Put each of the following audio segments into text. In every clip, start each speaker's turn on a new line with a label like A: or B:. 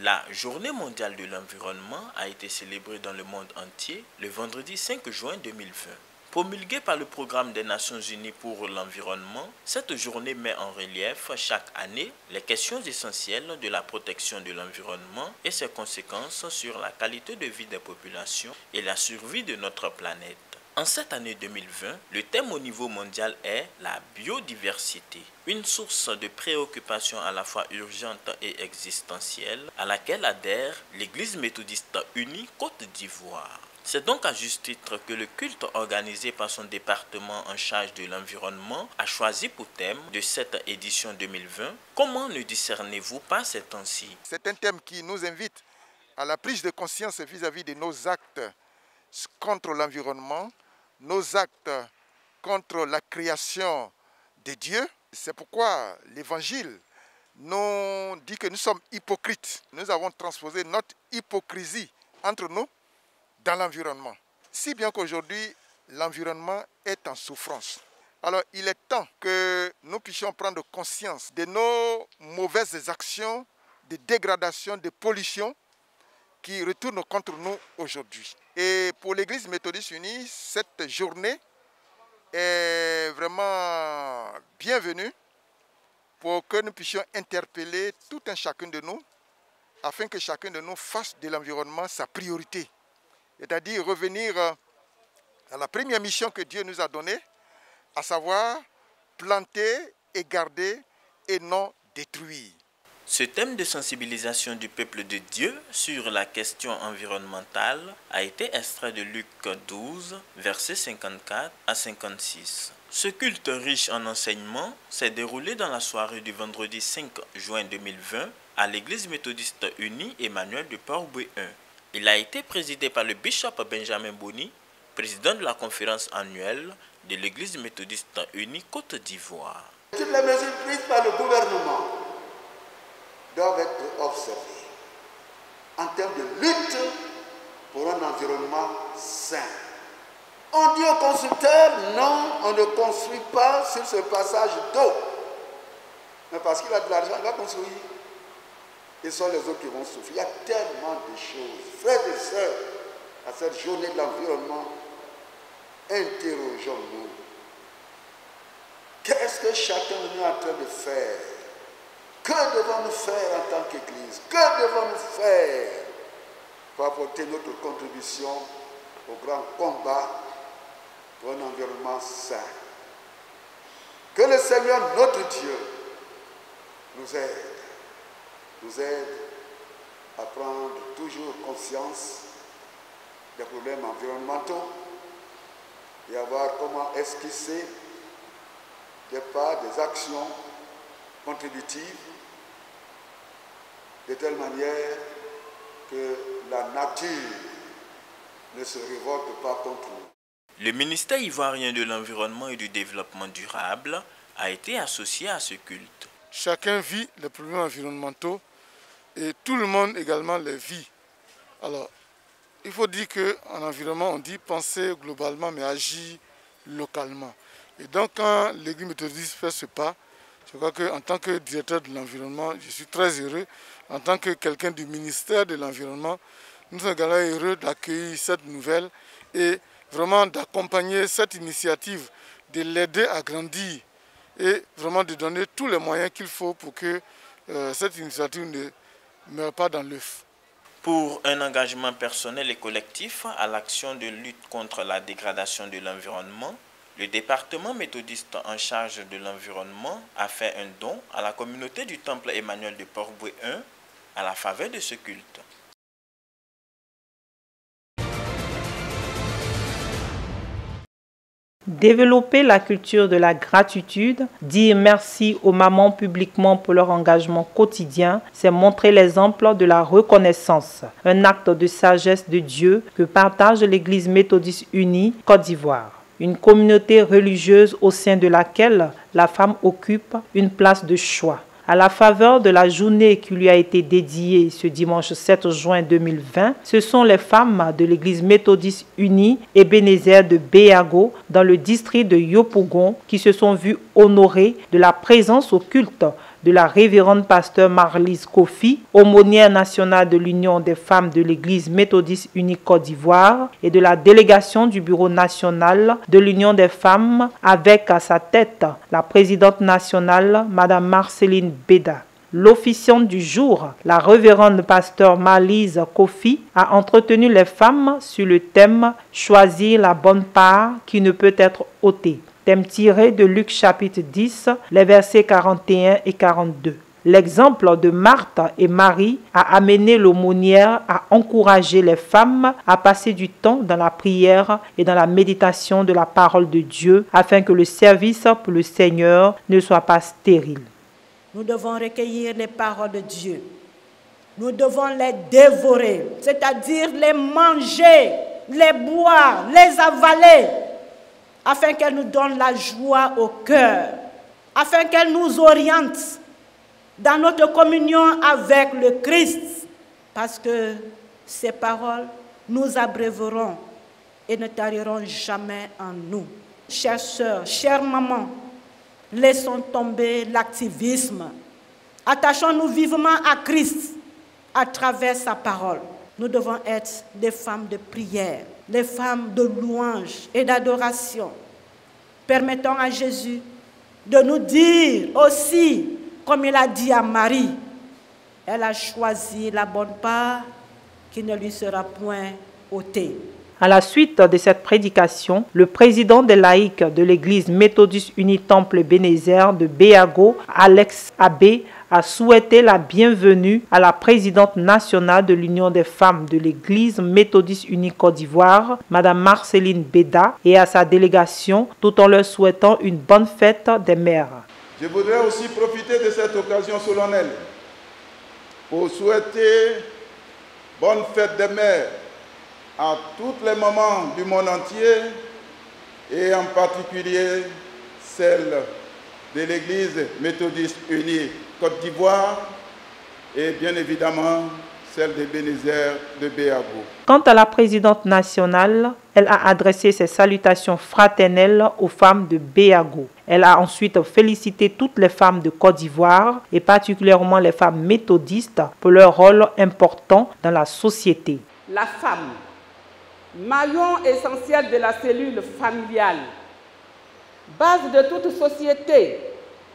A: La Journée mondiale de l'environnement a été célébrée dans le monde entier le vendredi 5 juin 2020. Promulguée par le Programme des Nations Unies pour l'environnement, cette journée met en relief chaque année les questions essentielles de la protection de l'environnement et ses conséquences sur la qualité de vie des populations et la survie de notre planète. En cette année 2020, le thème au niveau mondial est la biodiversité, une source de préoccupation à la fois urgente et existentielle à laquelle adhère l'Église méthodiste unie Côte d'Ivoire. C'est donc à juste titre que le culte organisé par son département en charge de l'environnement a choisi pour thème de cette édition 2020 « Comment ne discernez-vous pas ces temps-ci »
B: C'est un thème qui nous invite à la prise de conscience vis-à-vis de nos actes contre l'environnement, nos actes contre la création de Dieu. C'est pourquoi l'Évangile nous dit que nous sommes hypocrites. Nous avons transposé notre hypocrisie entre nous dans l'environnement. Si bien qu'aujourd'hui, l'environnement est en souffrance. Alors, il est temps que nous puissions prendre conscience de nos mauvaises actions, de dégradation, de pollution qui retournent contre nous aujourd'hui. Et pour l'Église méthodiste unie, cette journée est vraiment bienvenue pour que nous puissions interpeller tout un chacun de nous afin que chacun de nous fasse de l'environnement sa priorité. C'est-à-dire revenir à la première mission que Dieu nous a donnée, à savoir planter et garder et non détruire.
A: Ce thème de sensibilisation du peuple de Dieu sur la question environnementale a été extrait de Luc 12, versets 54 à 56. Ce culte riche en enseignements s'est déroulé dans la soirée du vendredi 5 juin 2020 à l'Église méthodiste unie Emmanuel de Port-Boué 1. Il a été présidé par le bishop Benjamin Boni, président de la conférence annuelle de l'Église méthodiste unie Côte d'Ivoire.
C: Toutes les mesures prises par le gouvernement doivent être observées en termes de lutte pour un environnement sain. On dit aux constructeurs, non, on ne construit pas sur ce passage d'eau. Mais parce qu'il a de l'argent, il va construire. Et ce sont les autres qui vont souffrir. Il y a tellement de choses. Frères et sœurs, à cette journée de l'environnement, interrogeons-nous. Qu'est-ce que chacun de nous est en train de faire? Que devons-nous faire en tant qu'Église? Que devons-nous faire pour apporter notre contribution au grand combat pour un environnement sain? Que le Seigneur, notre Dieu, nous aide à prendre toujours conscience des problèmes environnementaux et à voir comment esquisser des pas, des actions contributives de telle manière que la nature ne se révolte pas contre nous.
A: Le ministère ivoirien de l'environnement et du développement durable a été associé à ce culte.
D: Chacun vit les problèmes environnementaux et tout le monde également les vit. Alors, il faut dire qu'en environnement, on dit penser globalement mais agir localement. Et donc, quand l'Église méthodiste fait ce pas, je crois qu'en tant que directeur de l'environnement, je suis très heureux. En tant que quelqu'un du ministère de l'Environnement, nous sommes également heureux d'accueillir cette nouvelle et vraiment d'accompagner cette initiative, de l'aider à grandir et vraiment de donner tous les moyens qu'il faut pour que cette initiative ne meure pas dans l'œuf.
A: Pour un engagement personnel et collectif à l'action de lutte contre la dégradation de l'environnement, le département méthodiste en charge de l'environnement a fait un don à la communauté du temple Emmanuel de Port-Boué 1 à la faveur de ce culte.
E: Développer la culture de la gratitude, dire merci aux mamans publiquement pour leur engagement quotidien, c'est montrer l'exemple de la reconnaissance, un acte de sagesse de Dieu que partage l'Église méthodiste unie Côte d'Ivoire. Une communauté religieuse au sein de laquelle la femme occupe une place de choix. À la faveur de la journée qui lui a été dédiée ce dimanche 7 juin 2020, ce sont les femmes de l'Église méthodiste unie Ebenezer de Béago dans le district de Yopougon qui se sont vues honorées de la présence au culte de la révérende pasteur Marlise Kofi, aumônière nationale de l'Union des femmes de l'Église méthodiste unique Côte d'Ivoire, et de la délégation du bureau national de l'Union des femmes avec à sa tête la présidente nationale, Madame Marceline Beda. L'officiante du jour, la révérende pasteur Marlise Kofi, a entretenu les femmes sur le thème « Choisir la bonne part qui ne peut être ôtée ». Thème tiré de Luc chapitre 10, les versets 41 et 42. L'exemple de Marthe et Marie a amené l'aumônière à encourager les femmes à passer du temps dans la prière et dans la méditation de la parole de Dieu afin que le service pour le Seigneur ne soit pas stérile.
F: Nous devons recueillir les paroles de Dieu. Nous devons les dévorer, c'est-à-dire les manger, les boire, les avaler, afin qu'elles nous donnent la joie au cœur, afin qu'elles nous orientent dans notre communion avec le Christ, parce que ces paroles nous abreuveront et ne tariront jamais en nous. Chères sœurs, chères mamans, laissons tomber l'activisme. Attachons-nous vivement à Christ à travers sa parole. Nous devons être des femmes de prière, des femmes de louange et d'adoration. Permettons à Jésus de nous dire aussi, comme il a dit à Marie, elle a choisi la bonne part qui ne lui sera point ôtée.
E: À la suite de cette prédication, le président des laïcs de l'Église méthodiste unie Temple Ebenezer de Béago, Alex Abbé, a souhaité la bienvenue à la présidente nationale de l'Union des femmes de l'Église méthodiste unie Côte d'Ivoire, Madame Marceline Beda, et à sa délégation, tout en leur souhaitant une bonne fête des mères.
G: Je voudrais aussi profiter de cette occasion solennelle pour souhaiter bonne fête des mères à toutes les mamans du monde entier et en particulier celles de l'Église méthodiste unie Côte d'Ivoire et bien évidemment celle de Ebenezer de Béago.
E: Quant à la présidente nationale, elle a adressé ses salutations fraternelles aux femmes de Béago. Elle a ensuite félicité toutes les femmes de Côte d'Ivoire et particulièrement les femmes méthodistes pour leur rôle important dans la société.
H: La femme, maillon essentiel de la cellule familiale, base de toute société,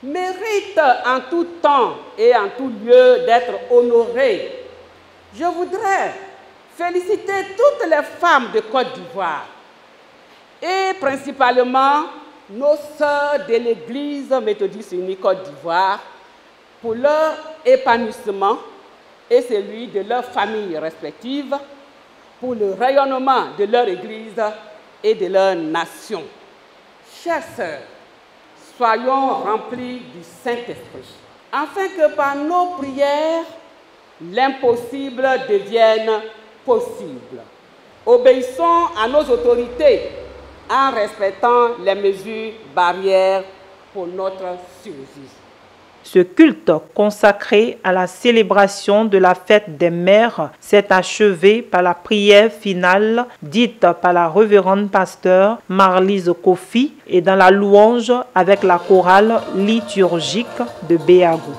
H: mérite en tout temps et en tout lieu d'être honorée. Je voudrais féliciter toutes les femmes de Côte d'Ivoire et principalement nos sœurs de l'Église méthodiste unie Côte d'Ivoire pour leur épanouissement et celui de leurs familles respectives, pour le rayonnement de leur Église et de leur nation. Chères sœurs, soyons remplis du Saint-Esprit, afin que par nos prières, l'impossible devienne possible. Obéissons à nos autorités en respectant les mesures barrières pour notre survie.
E: Ce culte consacré à la célébration de la fête des mères s'est achevé par la prière finale dite par la révérende pasteur Marlise Kofi et dans la louange avec la chorale liturgique de Béago.